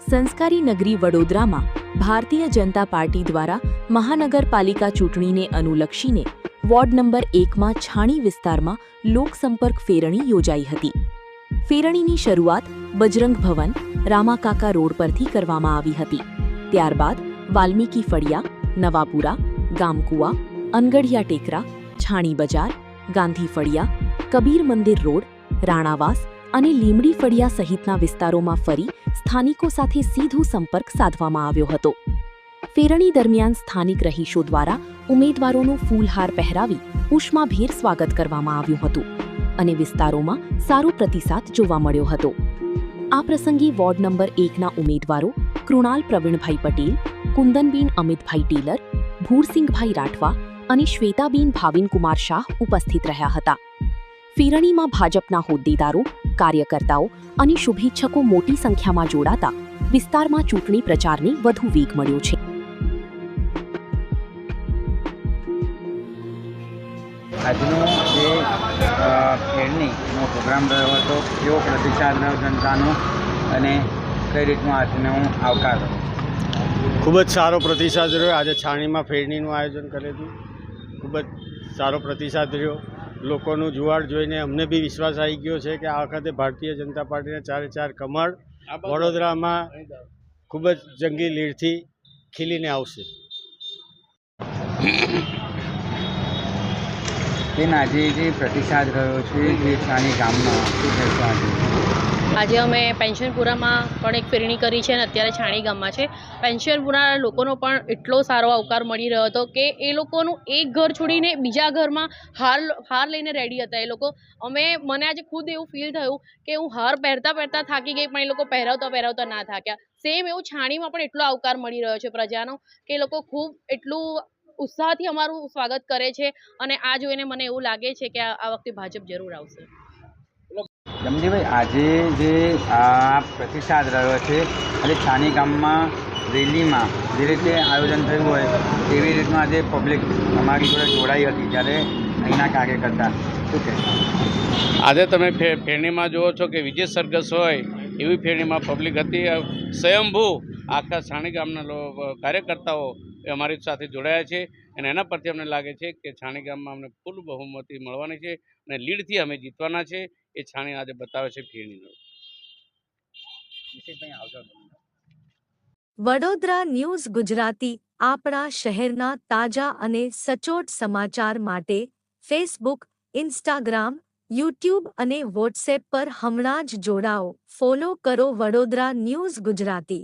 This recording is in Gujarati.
સંસ્કારી નગરી વડોદરામાં ભારતીય જનતા પાર્ટી દ્વારા મહાનગરપાલિકા ચૂંટણીને અનુલક્ષીને વોર્ડ નંબર 1માં છાણી વિસ્તારમાં લોકસંપર્ક ફેરણી યોજાઈ હતી. ફેરણીની શરૂઆત બજરંગ ભવન, રામાકાકા રોડ પરથી કરવામાં આવી હતી. ત્યારબાદ વાલ્મીકી ફળિયા, નવાપુરા, ગામકુવા, અનગઢિયા ટેકરા, છાણી બજાર, ગાંધી ફળિયા, કબીર મંદિર રોડ, રાણાવાસ અને લીમડી ફળિયા સહિતના વિસ્તારોમાં ફરી સ્થાનિકો સાથે સીધો સંપર્ક સાધવામાં આવ્યો હતો. ફેરણી દરમિયાન સ્થાનિક રહીશો દ્વારા ઉમેદવારોનું ફૂલહાર પહેરાવી ઉષ્માભેર સ્વાગત કરવામાં આવ્યું હતું અને વિસ્તારોમાં સારો પ્રતિસાદ જોવા મળ્યો હતો. આ પ્રસંગે વોર્ડ નંબર 1ના ઉમેદવારો કૃણાલ પ્રવીણભાઈ પટેલ, કુંદનબેન અમિતભાઈ ટેલર, ભૂરસિંહભાઈ રાઠવા અને શ્વેતાબેન ભાવિનકુમાર શાહ ઉપસ્થિત રહ્યા હતા. ફેરણીમાં ભાજપના હોદ્દેદારો, કાર્યકર્તાઓ અને શુભેચ્છકો મોટી સંખ્યામાં જોડાતા વિસ્તારમાં ચૂંટણી પ્રચારને વધુ વેગ મળ્યો છે. આજનો જે ફેરણીનો પ્રોગ્રામ રહ્યો હતો કેવો પ્રતિસાદ રહ્યો જનતાનો અને કઈ રીતનો આજનો આવકાર રહ્યો? ખૂબ જ સારો પ્રતિસાદ રહ્યો. આજે છાણીમાં ફેરણીનું આયોજન કર્યું હતું. ખૂબ જ સારો પ્રતિસાદ રહ્યો. લોકોનું જુવાળ જોઈને અમને બી વિશ્વાસ આવી ગયો છે કે આ વખતે ભારતીય જનતા પાર્ટીના ચારે ચાર કમળ વડોદરામાં ખૂબ જ જંગી લીડથી ખીલીને આવશે. તેના આજે જે પ્રતિસાદ રહ્યો છે જે છાણી ગામમાં શું કહેશો આજે અમે પેન્શનપુરામાં પણ એક ફેરણી કરી છે અને અત્યારે છાણી ગામમાં છે. પેન્શનપુરા લોકોનો પણ એટલો સારો આવકાર મળી રહ્યો હતો કે એ લોકોનું એક ઘર છોડીને બીજા ઘરમાં હાર લઈને રેડી હતા એ લોકો. મને આજે ખુદ એવું ફીલ થયું કે હું હાર પહેરતા થાકી ગઈ પણ એ લોકો પહેરાવતા ના થાક્યા. સેમ એવું છાણીમાં પણ એટલો આવકાર મળી રહ્યો છે પ્રજાનો કે એ લોકો ખૂબ એટલું ઉત્સાહથી અમારું સ્વાગત કરે છે અને આ જોઈને મને એવું લાગે છે કે આ વખતે ભાજપ જરૂર આવશે. જમજીભાઈ, આજે જે આ પ્રતિસાદ રહ્યો છે આજે છાણી ગામમાં રેલીમાં જે રીતે આયોજન થયું હોય તેવી રીતનું આજે પબ્લિક અમારી જોડે જોડાઈ હતી જ્યારે અહીંના કાર્યકર્તા શું કહેશો? આજે તમે ફેરણીમાં જુઓ છો કે વિજય સરઘસ હોય એવી ફેરણીમાં પબ્લિક હતી. સ્વયંભૂ આખા છાણી ગામના કાર્યકર્તાઓ અમારી સાથે જોડાયા છે અને એના પરથી અમને લાગે છે કે છાણી ગામમાં અમને ફૂલ બહુમતી મળવાની છે અને લીડથી અમે જીતવાના છે. એ છાણી આજે બતાવે છે ફેરણીનો. વડોદરા ન્યૂઝ ગુજરાતી આપણા શહેરના તાજા અને સચોટ સમાચાર માટે ફેસબુક, ઇન્સ્ટાગ્રામ, યુટ્યુબ અને વોટ્સએપ પર હમણાં જ જોડાઓ. ફોલો કરો વડોદરા ન્યૂઝ ગુજરાતી.